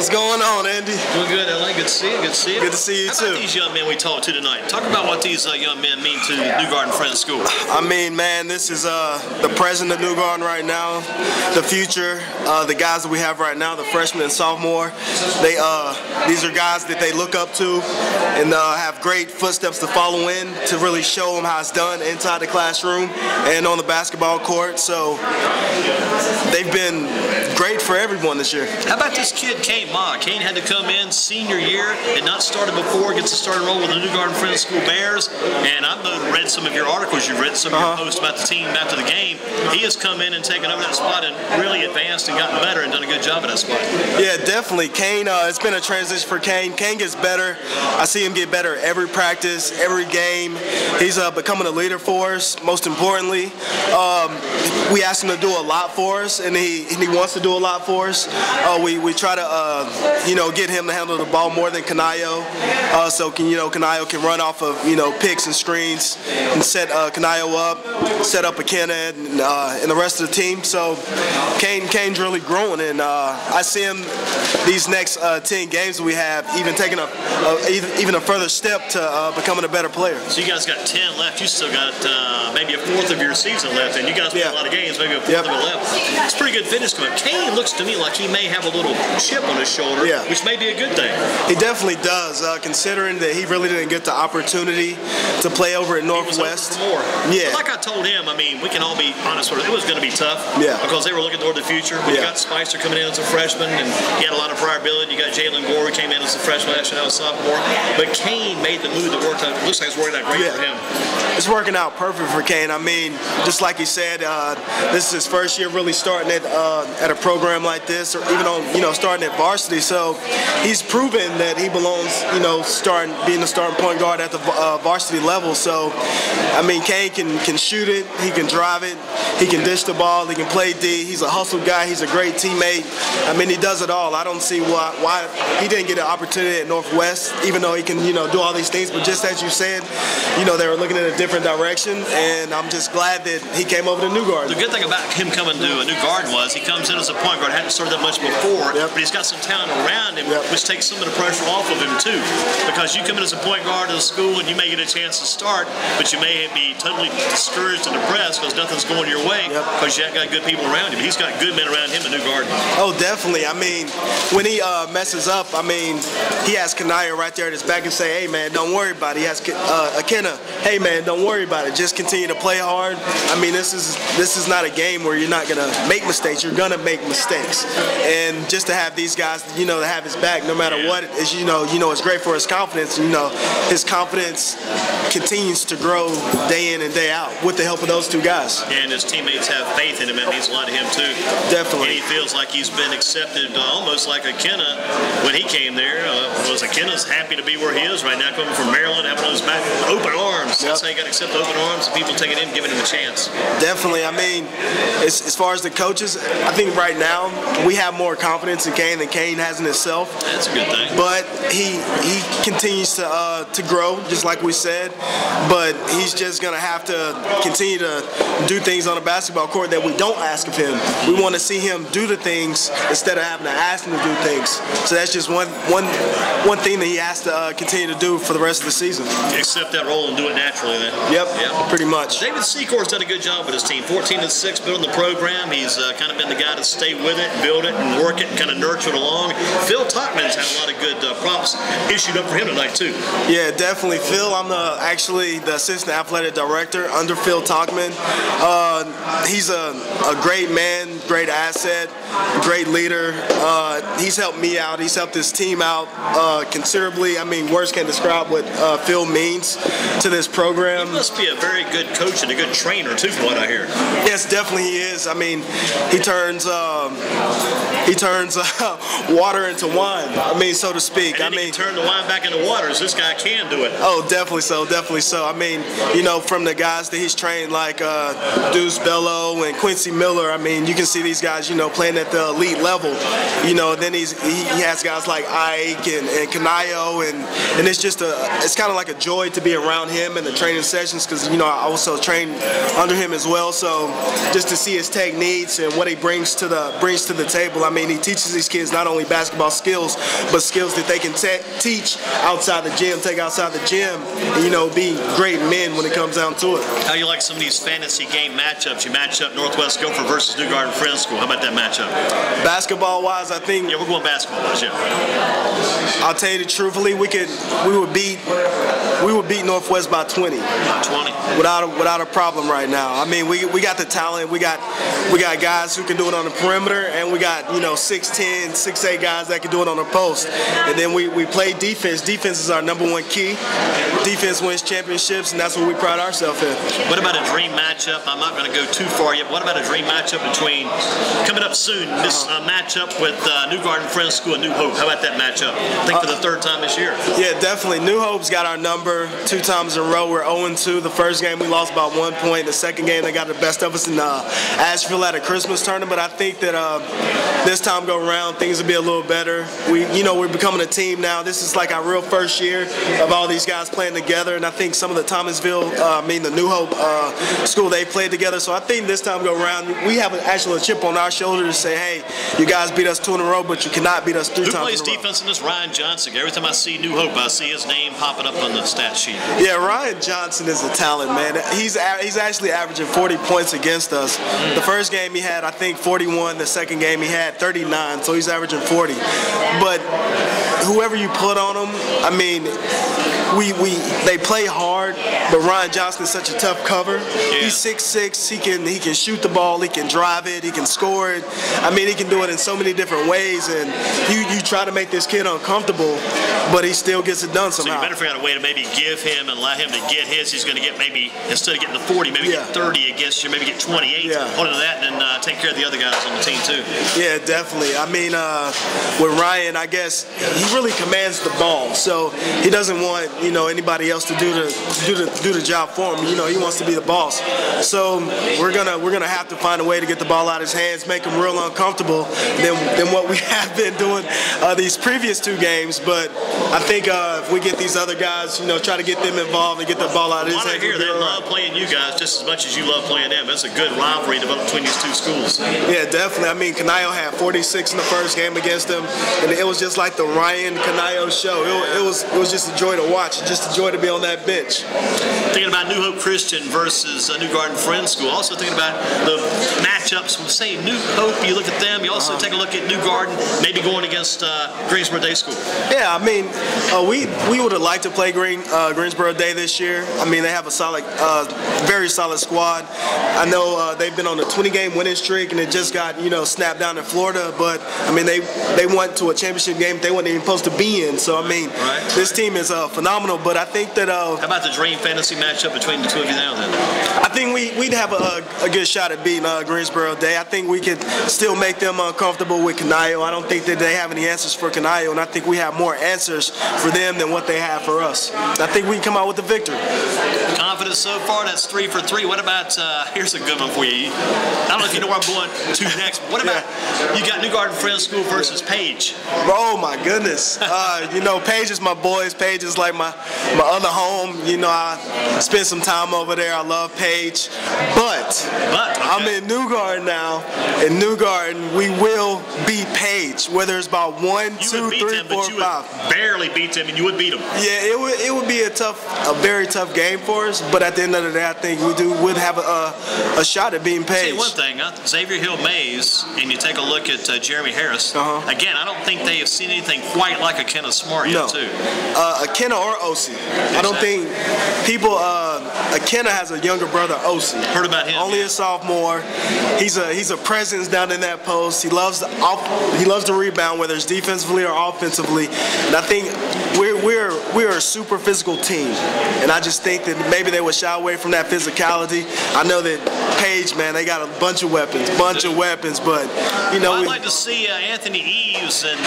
What's going on, Andy? Doing good, LA. Good to see you. Good to see you. Good to see you, How too. about these young men we talked to tonight? Talk about what these young men mean to New Garden Friends School. I mean, man, this is the president of New Garden right now, the future, the guys that we have right now, the freshmen and sophomore. These are guys that they look up to and have great footsteps to follow in to really show them how it's done inside the classroom and on the basketball court. So they've been great for everyone this year. How about this kid, Kane Ma? Kane had to come in senior year and not started before, gets a starting role with the New Garden Friends School Bears. And I've read some of your articles, you've read some of your posts about the team after the game. He has come in and taken over that spot and really advanced and gotten better and done a good job at that spot. Yeah, definitely. Kane, it's been a transition for Kane. Kane gets better. I see him get better every practice, every game. He's becoming a leader for us, most importantly. We asked him to do a lot for us, and he wants to do a lot for us. We try to get him to handle the ball more than Kanayo, so Kanayo can run off of picks and screens and set Kanayo up, set up McKenna and the rest of the team. So Kane's really growing, and I see him these next 10 games we have even taking even a further step to becoming a better player. So you guys got 10 left. You still got maybe a fourth of your season left, and you guys play a lot of games, maybe a fourth of it left. It's a pretty good finish coming. Kane looks to me like he may have a little chip on his shoulder, which may be a good thing. He definitely does, considering that he really didn't get the opportunity to play over at Northwest. More. Yeah. But like I told him, I mean, we can all be honest with it. It was going to be tough. Yeah. Because they were looking toward the future. You got Spicer coming in as a freshman, and he had a lot of prior ability. You got Jalen Gore, who came in as a freshman last year, now a sophomore. But Kane made the move that worked out. It looks like it's working out great for him. It's working out perfect for Kane. I mean, just like he said, this is his first year really starting at a program like this, or even on starting at varsity. So he's proven that he belongs, being the starting point guard at the varsity level. So I mean, Kane can shoot it, he can drive it, he can dish the ball, he can play D. He's a hustle guy. He's a great teammate. I mean, he does it all. I don't see why he didn't get an opportunity at Northwest, even though he can do all these things. But just as you said, they were looking in a different direction, and I'm just glad that he came over to New Garden. The good thing about him coming to a New Garden was he comes in as a point guard, hadn't started that much before, but he's got some talent around him, which takes some of the pressure off of him too. Because you come in as a point guard in a school and you may get a chance to start, but you may be totally discouraged and depressed because nothing's going your way because you haven't got good people around him. But he's got good men around him at New Garden. Oh, definitely. I mean, when he messes up, I mean, he has Kanaya right there at his back and say, hey, man, don't worry about it. He has Akenna, hey, man, don't worry about it. Just continue to play hard. I mean, this is not a game where you're not going to make mistakes. You're going to make mistakes. And just to have these guys, to have his back no matter what, is it's great for his confidence. His confidence continues to grow day in and day out with the help of those two guys. And his teammates have faith in him. That means a lot to him, too. Definitely. And he feels like he's been accepted almost like Akenna when he came there. Akenna's happy to be where he is right now, coming from Maryland, having those back open arms. That's how you got to accept open arms and people taking him, giving him a chance. Definitely. I mean, as far as the coaches, I think right now we have more confidence in Kane than Kane has in himself. That's a good thing. But he continues to grow, just like we said. But he's just going to have to continue to do things on the basketball court that we don't ask of him. We want to see him do the things instead of having to ask him to do things. So that's just one thing that he has to continue to do for the rest of the season. Accept that role and do it naturally then. Yep. Pretty much. David Secor's done a good job with his team. 14-6 building the program. He's kind of been the guy to stay with it, build it, and work it, and kind of nurture it along. Phil Totman's had a lot of good props issued up for him tonight too. Yeah, definitely. Phil, I'm actually the assistant athletic director under Phil Totman. He's a great man, great asset, great leader. He's helped me out. He's helped his team out considerably. I mean, words can't describe what Phil means to this program. He must be a very good coach and a good trainer too, from what I hear. Yes, definitely he is. I mean, he turns water into wine. I mean, so to speak. And then he can turn the wine back into waters. This guy can do it. Oh, definitely so, definitely so. I mean, you know, from the guys that he's trained like Deuce Bello and Quincy Miller, I mean, you can see these guys, you know, playing at the elite level. You know, then he has guys like Ike and Canayo, and it's just it's kind of like a joy to be around him in the training sessions because, you know, I also trained under him as well. So just to see his techniques and what he brings to the table. I mean, he teaches these kids not only basketball skills, but skills that they can teach outside the gym, take outside the gym, and, you know, be great men when it comes down to it. How do you like some of these fantasy game matchups? You match up Northwest Guilford versus New Garden Friends School. How about that matchup? Basketball-wise, I think. Yeah, we're going basketball-wise. Yeah. I'll tell you truthfully, we would beat Northwest by 20. By 20. Without a problem right now. I mean, we got the talent. We got guys who can do it on the perimeter, and we got, you know, 6'10", 6'8" guys that can do it on the post. And then we play defense. Defense is our #1 key. Defense wins championships, and that's what we pride ourselves in. What about a dream matchup? I'm not going to go too far yet. What about a dream matchup between, coming up soon, this matchup with New Garden Friends School and New Hope? How about that matchup? I think for the third time this year. Yeah, definitely. New Hope's got our number 2 times in a row. We're 0-2. The first game we lost by 1 point. The second game they got the best of us in Asheville at a Christmas tournament. I think that this time go around things will be a little better. We're becoming a team now. This is like our real first year of all these guys playing together, and I think some of the the New Hope school, they played together. So I think this time go around we have actually a chip on our shoulder to say, hey, you guys beat us 2 in a row, but you cannot beat us 3 times in a row. Who plays defense in this? Ryan Johnson. Every time I see New Hope, I see his name popping up on the stat sheet. Yeah, Ryan Johnson is a talent, man. He's actually averaging 40 points against us. The first game he had, I think, 41. The second game he had 39, so he's averaging 40. But whoever you put on him, I mean, they play hard, but Ryan Johnson is such a tough cover. Yeah. He's 6'6". He can shoot the ball, he can drive it, he can score it. I mean, he can do it in so many different ways, and you try to make this kid uncomfortable, but he still gets it done somehow. So you better figure out a way to maybe give him and allow him to get his. He's going to get maybe, instead of getting the 40, maybe get 30 against you, maybe get 28. Hold on to that, and then take care of the other guys on the team too. Yeah, definitely. I mean, with Ryan, I guess he really commands the ball, so he doesn't want, you know, anybody else to do the job for him. You know, he wants to be the boss. So we're gonna have to find a way to get the ball out of his hands, make him real uncomfortable than what we have been doing these previous 2 games. But I think if we get these other guys, you know, try to get them involved and get the ball out of his hands. I hear they love playing you guys just as much as you love playing them. That's a good rivalry developed between these 2 schools. Yeah, definitely. I mean, Canayo had 46 in the first game against them, and it was just like the Ryan Canayo show. It was just a joy to watch, just a joy to be on that bench. Thinking about New Hope Christian versus New Garden Friends School. Also thinking about the matchups from, say, New Hope. You look at them. You also take a look at New Garden, maybe going against Greensboro Day School. Yeah, I mean, we would have liked to play Greensboro Day this year. I mean, they have a solid, very solid squad. I know they've been on a 20-game winning streak, and it just got, you know, snapped down in Florida. But I mean, they went to a championship game they weren't even supposed to be in. So I mean, this team is phenomenal. But I think that how about the dream fantasy matchup between the 2 of you now then? I think we'd have a good shot at beating Greensboro Day. I think we could still make them uncomfortable with Canayo. I don't think that they have any answers for Canayo, and I think we have more answers for them than what they have for us. I think we can come out with the victory. Confidence so far, that's 3 for 3. What about, here's a good one for you. I don't know if you know where I'm going to next, but what about, you got New Garden Friends School versus Page? Oh my goodness. You know, Page is my boys. Page is like my other home. You know, I spent some time over there. I love Page. But okay. I'm in New Garden now. In New Garden, we will beat Page, whether it's about 1, 2, 3, 4, 5. Barely beat them, and you would beat them. Yeah, it would be a very tough game for us. But at the end of the day, I think would have a shot at beating Page. See, one thing, Xavier Hill Mays, and you take a look at Jeremy Harris. Again, I don't think they have seen anything quite like Akenna Smart yet, too. Akenna or Osi. I don't think people. Akenna has a younger brother, Osi. Heard about him? Only a sophomore. He's a presence down in that post. He loves to rebound, whether it's defensively or offensively. And I think we're a super physical team. And I just think that maybe they would shy away from that physicality. I know that Page, man, they got a bunch of weapons, but you know. Well, I'd like to see Anthony Eves and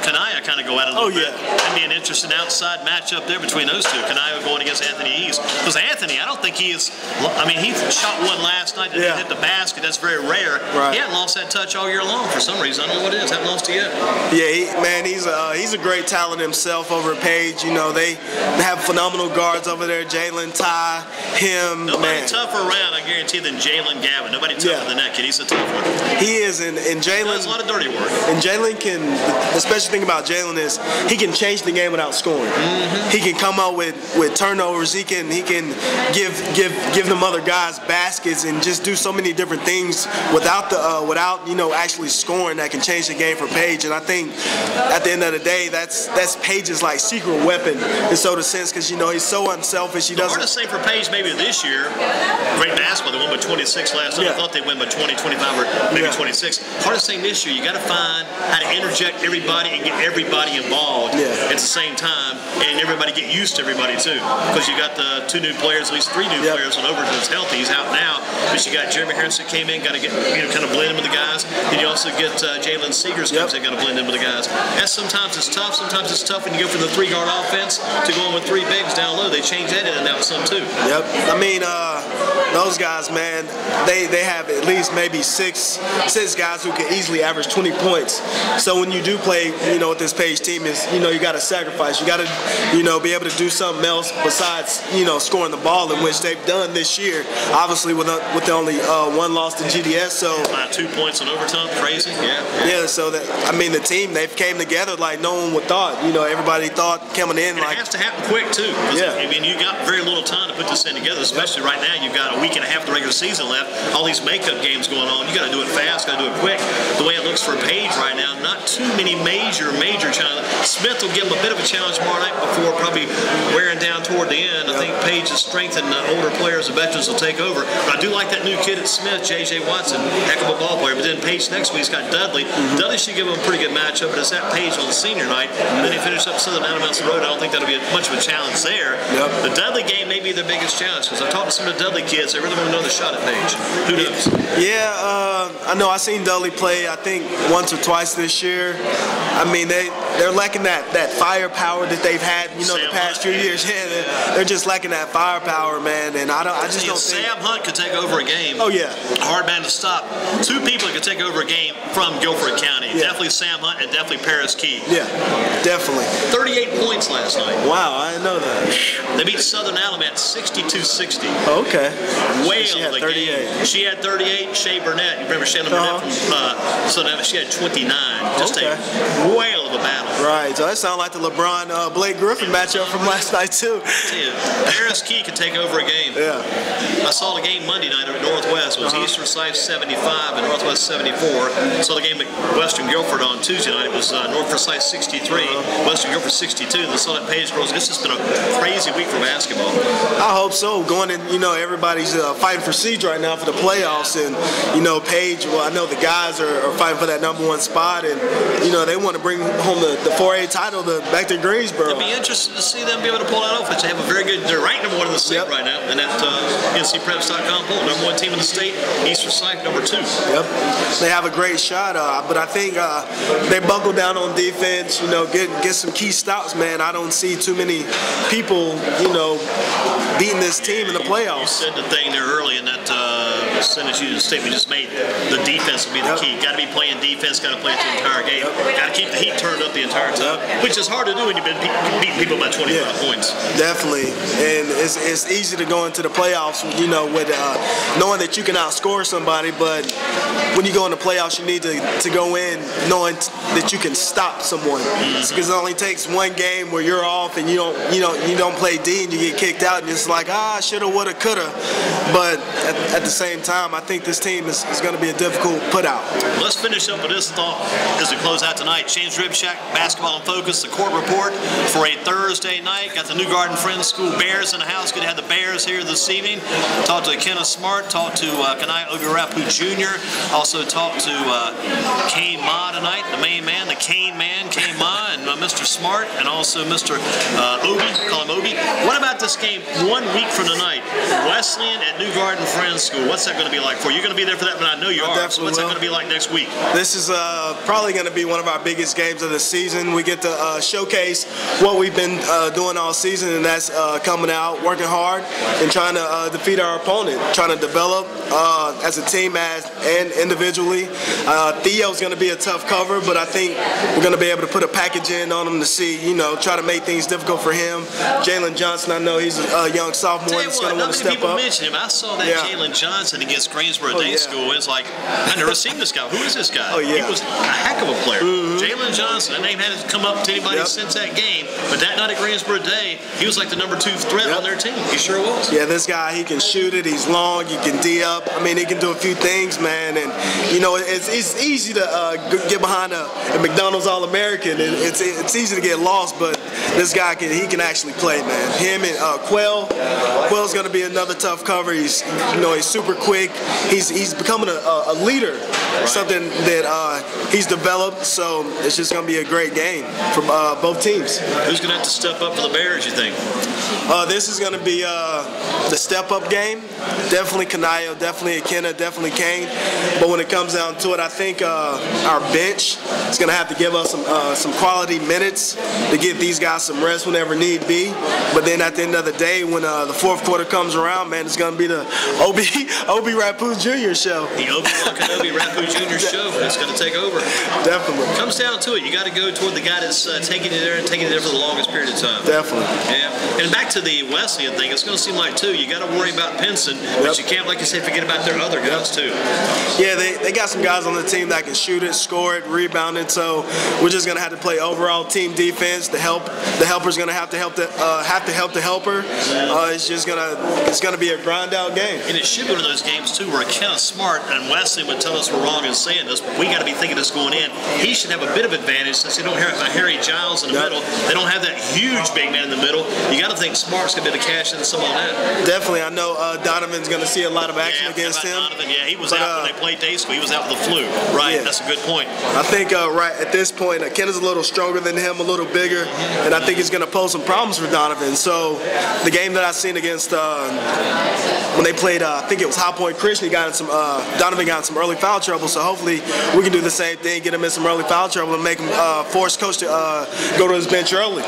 Kanaya kind of go at it a little bit. That'd be an interesting outside matchup there between those two. Kanaya going against Anthony Eves. Because Anthony, I don't think he is, I mean, he shot one last night that didn't hit the basket. That's very rare. He hasn't lost that touch all year long for some reason. I don't know what it is. Haven't lost it yet. Yeah, man, he's a great talent himself over at Page. You know, they have phenomenal guards over there. Jalen, Ty, him. Nobody tougher around, I guarantee, than Jalen Gavin. Nobody tougher than that kid. He's a tough one. He is, and Jalen does a lot of dirty work. And Jalen can, the special thing about Jalen is he can change the game without scoring. He can come out with turnovers. He can give them other guys baskets and just do so many different things without you know, actually scoring that can change the game for Page. And I think at the end of the day, that's Page's like secret weapon in sort of sense, because you know he's so unselfish. He doesn't. Hard to say for Page maybe this year. Great basketball. They won by 26 last night. I thought they win by 20, 25, or maybe 26. Hard to say this year. You got to find how to interject everybody and get everybody involved at the same time, and everybody get used to everybody too. Because you got the 2 new players, at least 3 new players. When Overton's healthy, he's out now. But you got Jeremy Harrison came in, got to get kind of blend in with the guys. Then you also get Jalen Seegers comes in, got to blend in with the guys. And sometimes it's tough. Sometimes it's tough when you go from the 3-guard offense to going with 3 bigs down low. They changed that in and out some too. I mean, those guys, man, they have at least maybe six guys who can easily average 20 points. So when you do play, you know, with this Page team, is you know you got to sacrifice. You got to, you know, be able to do something else besides, you know, scoring the ball, in which they've done this year. Obviously, with the only 1 loss to GDS. So 2 points in overtime, crazy. Yeah. So that, I mean, the team, they've came together like no one would thought. You know, everybody thought coming in, and like it has to happen quick too. I mean, you got very little time to put this thing together, especially right now. You've got a week and a half of the regular season left. All these makeup games going on. You got to do it fast. Got to do it quick. The way it looks for Page right now, not too many major challenges. Smith will give him a bit of a challenge tomorrow night before probably wearing down toward the end. I think Page's strength and older players, the veterans, will take over. But I do like that new kid at Smith, J.J. Watson, heck of a ball player. But then Page next week's got Dudley. Dudley should give him a pretty good matchup, but it's at Page on the senior night. And then they finish up Southern Alamance Road. I don't think that'll be much of a challenge there. The Dudley game may be their biggest challenge, because I've talked to some of the Dudley kids. They really want another shot at Page. Who knows? Yeah, I know. I've seen Dudley play, I think, once or twice this year. I mean, they're lacking that firepower that they've had, you know, the past few years. They're just lacking that firepower, man. And I just don't think Sam Hunt could take over a game. Oh yeah, hard man to stop. 2 people could take over a game from Guilford County. Definitely Sam Hunt and definitely Paris Key. Yeah, definitely. 38 points last night. Wow, I didn't know that. They beat Southern Alamance 62-60. Oh, okay. Whale of a game. She had 38. Shay Burnett, you remember Shay Burnett from Southern Alamance? She had 29. Just a whale of a battle. Right. So that sounds like the LeBron Blake Griffin matchup from last night too. Paris Key could take over a game. I saw the game Monday night at Northwest. It was Eastern Side 75 and Northwest 74. Saw the game at Western Guilford on Tuesday night. It was North Forsyth 63, Western Guilford 62. And saw that Page girls. It's just been a crazy week for basketball. I hope so. Going in, you know, everybody's fighting for seeds right now for the playoffs, and you know, Page. Well, I know the guys are fighting for that #1 spot, and you know they want to bring home the 4A title back to Greensboro. It'd be interesting to see them be able to pull that off. They have a very good. They're ranked #1 in the state right now, and that NCPreps.com poll, #1 team in the state. Eastern Side #2. They have a great shot, but I think they buckle down on defense. You know, get some key stops, man. I don't see too many people, you know, beating this team in the playoffs. You said the thing there early in that sentence you statement just made. The defense will be the key. Got to be playing defense. Got to play it the entire game. Got to keep the heat turned up the entire time, which is hard to do when you've been beating people by 25 points. Definitely, and it's easy to go into the playoffs, you know, with knowing that you can outscore somebody, but when you go in the playoffs, you need to go in knowing that you can stop someone, because it only takes one game where you're off and you don't play D and you get kicked out, and it's like shoulda, woulda, coulda. But at the same time, I think this team is going to be a difficult put out. Let's finish up with this thought as we close out tonight. Shane's Rib Shack, Basketball in Focus, the court report for a Thursday night. Got the New Garden Friends School Bears in the house. Good to have the Bears here this evening. Talked to Kenneth Smart, talked to Kanai Ogirapu Jr., also talked to Kane Ma tonight, the main man, the Kane man, Kane Ma, and Mr. Smart, and also Mr. Obi, call him Obi. What about this game 1 week from tonight? Wesleyan at New Garden Friends School. What's that going going to be like for you? You're going to be there for that, but I know you are. So what's that going to be like next week? This is probably going to be one of our biggest games of the season. We get to showcase what we've been doing all season, and that's coming out, working hard, and trying to defeat our opponent, trying to develop as a team and individually. Theo's going to be a tough cover, but I think we're going to be able to put a package in on him to see, try to make things difficult for him. Jalen Johnson, I know he's a young sophomore that's going to want to step up. Mention him. I saw that Jalen Johnson against Greensboro Day School. It's like, I've never seen this guy. Who is this guy? He was a heck of a player. Jalen Johnson. That name hadn't come up to anybody since that game. But that night at Greensboro Day, he was like the number 2 threat on their team. He sure was. Yeah, this guy, he can shoot it. He's long. He can D up. I mean, he can do a few things, man. And, it's easy to get behind a McDonald's All-American. It's easy to get lost, but this guy, he can actually play, man. Him and Quell's going to be another tough cover. He's super quick. He's becoming a leader, something that he's developed. So it's just going to be a great game for both teams. Who's going to have to step up for the Bears, you think? This is going to be the step-up game. Definitely Kanaya, definitely Akina, definitely Kane. But when it comes down to it, I think our bench is going to have to give us some quality minutes to give these guys some rest whenever need be. But then at the end of the day, when the fourth quarter comes around, man, it's going to be the Obi Rapu Jr. show. The Obi-Wan Kenobi Rapu Jr. show. It's going to take over. Definitely. It comes down to it. You got to go toward the guy that's taking it there and taking it there for the longest period of time. Definitely. Yeah. And back to the Wesleyan thing, it's going to seem like, too, you got to worry about Pinson, but you can't, like you say, forget about their other guys, too. Yeah, they got some guys on the team that can shoot it, score it, rebound it, so we're just going to have to play overall team defense. The helper's going to have to help the helper. It's gonna be a grind out game. And it should be one of those games too where Kenneth Smart and Wesley would tell us we're wrong in saying this, but we got to be thinking this going in. He should have a bit of advantage since they don't have Harry Giles in the middle. They don't have that huge big man in the middle. You got to think Smart's gonna be able to cash in some of that. Definitely, I know Donovan's gonna see a lot of action against him. Donovan, he was out when they played day school. He was out with the flu. Right, that's a good point. I think right at this point, Kenneth's a little stronger than him, a little bigger, and I think he's gonna pose some problems for Donovan. So the game that I seen against when they played, I think it was High Point Christian, Donovan got in some early foul trouble. So hopefully we can do the same thing, get him in some early foul trouble, and make him force coach to go to his bench early.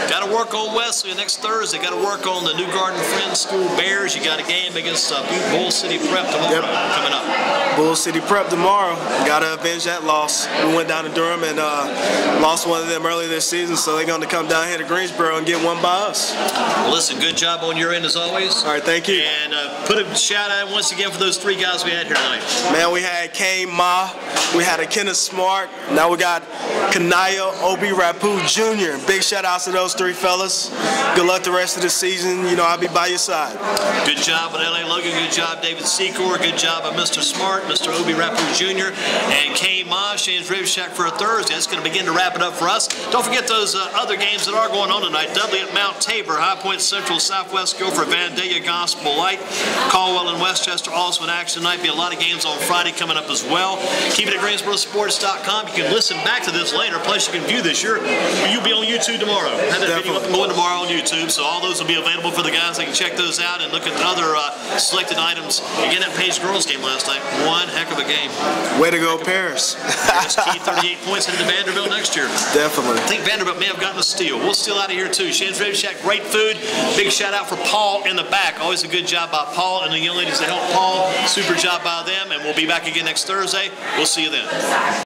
Got to work on Wesley next Thursday. Got to work on the New Garden Friends School Bears. You got a game against Bull City Prep tomorrow coming up. Bull City Prep tomorrow. Got to avenge that loss. We went down to Durham and lost one of them earlier this season, so they're going to come down here to Greensboro and get one by us. Well, listen, good job on your end as always. All right, thank you. And put a shout out once again for those 3 guys we had here tonight. Man, we had Kane Ma, we had Kenneth Smart, now we got Kanaya Obi Rapu Jr. Big shout outs to those 3 fellas. Good luck the rest of the season. I'll be by your side. Good job with LA Logan. Good job, David Secor. Good job by Mr. Smart, Mr. Obi Rapu Jr. and Kane Ma, Shane's Rib Shack for a Thursday. That's going to begin to wrap it up for us. Don't forget those other games that are going on tonight. Dudley at Mount Tabor, High Point Central, Southwest Guilford, Vandalia, Gospel Light, Caldwell and Westchester also in action tonight. Be a lot of games on Friday coming up as well. Keep it at GreensboroSports.com. You can listen back to this later. Plus, you can view this. You'll be on YouTube tomorrow. Have that video up and going tomorrow on YouTube. So all those will be available for the guys. They can check those out and look at the other selected items. Again, that Page girls game last night. One heck of a game. Way to go, Paris. Key 38 points into Vanderbilt next year. Definitely. I think Vanderbilt may have gotten a steal. We'll steal out of here too. Shane's Rib Shack, great food. Big shout out for Paul in the back. Always a good job by Paul and the young ladies that help Paul. Super job by them. And we'll be back again next Thursday. We'll see you then.